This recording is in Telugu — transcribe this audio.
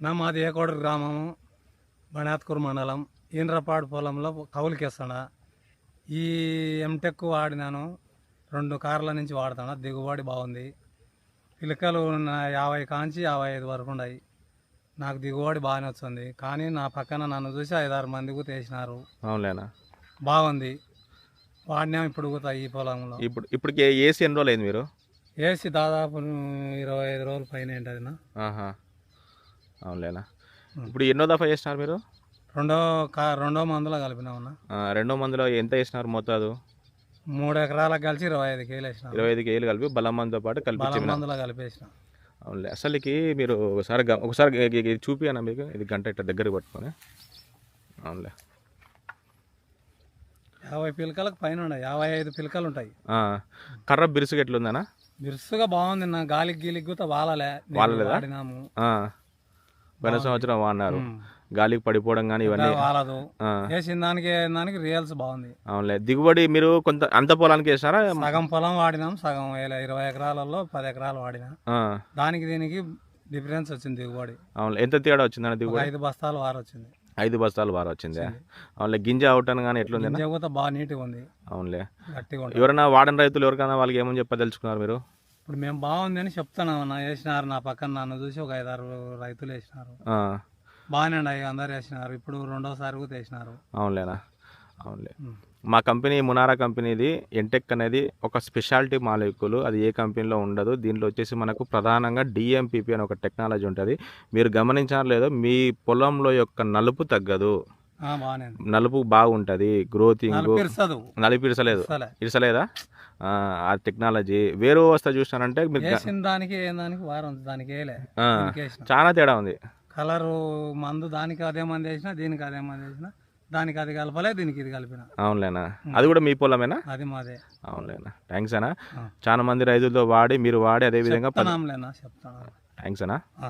మాది ఏకోడు గ్రామము, బణాత్కూరు మండలం, ఈంద్రపాడు పొలంలో కౌలుకేస్తాడా. ఈ ఎంటెక్ వాడినాను, 2 కార్ల నుంచి వాడుతాను. దిగుబడి బాగుంది. పిలకలు 50 కాంచి 55 వరకు ఉన్నాయి. నాకు దిగుబడి బాగానే వస్తుంది. కానీ నా పక్కన నన్ను చూసి 5-6 మంది కూడా వేసినారు. అవునులేనా? బాగుంది. వాడినాం ఇప్పుడు కూడా ఈ పొలంలో. ఇప్పటికి ఏసీ ఎన్ని రోజులు అయింది మీరు? వేసి దాదాపు 25 రోజుల పైన ఏంటది నా. అవునులేనా? ఇప్పుడు ఎన్నో దఫా చేసినారు మీరు? రెండో మందులో కలిపినామన్నా. రెండో మందులో ఎంత వేసినారు మొత్తం? 3 ఎకరాలకు కలిసి 25 కేలు వేసినా. 25 కేలు కలిపి బలం మందుతో పాటు కలిపి మందులో కలిపేసిన. అవునులే. అసలుకి మీరు ఒకసారి చూపియనా మీకు? ఇది గంట ఇట్లా దగ్గరికి పట్టుకొని. అవునులే. 50 పిలకలకు పైన ఉన్నాయి. 55 పిలకలు ఉంటాయి. కర్ర బిరుసుగా ఎట్లుందనా? బిరుసుగా బాగుంది నా. గాలికి గీలికి కూడా వాడలేదా? వాడినాము. పోయిన సంవత్సరం వాడినారు. గాలికి పడిపోవడం కానీ ఇవన్నీ వాలదు. వేసిన దానికి రియల్స్ బాగుంది. అవునులే. దిగుబడి మీరు కొంత అంత పొలానికి వేసినారా? సగం పొలం వాడినాం, సగం 20 ఎకరాలలో 10 ఎకరాలు వాడినా. దానికి దీనికి డిఫరెన్స్ వచ్చింది దిగుబడి. అవును. ఎంత తేడా వచ్చిందన్న దిగుబడి? 5 బస్తాలు వారు వచ్చింది. 5 బస్తాలు వారు వచ్చింది. అవునులే. గింజ అవుటాను కానీ ఎట్లుంది? గింజ కూడా బాగా నీట్గా ఉంది. అవునులే. గట్టిగా ఉంది. ఎవరైనా వాడని రైతులు ఎవరికైనా వాళ్ళకి ఏమని చెప్పదలుచుకున్నారు మీరు? ఇప్పుడు మేము బాగుంది అని చెప్తాను. వేసినారు నా పక్కన నన్ను చూసి ఒక 5-6 రైతులు వేసినారు. బాగానే ఉన్నాయి. అందరు వేసినారు. ఇప్పుడు రెండోసారి కూడా వేసినారు. అవునులేనా? అవునులే. మా కంపెనీ మునారా కంపెనీది ఎంటెక్ అనేది ఒక స్పెషాలిటీ మాలిక్యూల్. అది ఏ కంపెనీలో ఉండదు. దీంట్లో వచ్చేసి మనకు ప్రధానంగా డిఎంపిపి అనే ఒక టెక్నాలజీ ఉంటుంది. మీరు గమనించారో లేదో, మీ పొలంలో యొక్క నలుపు తగ్గదు. నలుపు బాగుంటుంది. గ్రోతింగ్ నలిపిడసలేదు. ఇడసలేదా? ఆ టెక్నాలజీ వేరే వస్తా చూసినారంటే దానికి చాలా తేడా ఉంది. కలరు మందు దానికి అదే మంది వేసినా, దీనికి అదే మంది వేసినా, దానికి అది కలపలే, దీనికి ఇది కలిపిన. అవునులేనా? అది కూడా మీ పొలమేనా? అది మాదే. అవునులేనా? థ్యాంక్స్ అన్నా. చాలా మంది రైతులతో వాడి మీరు వాడి అదే విధంగా చెప్తాను. థ్యాంక్స్ అన్నా.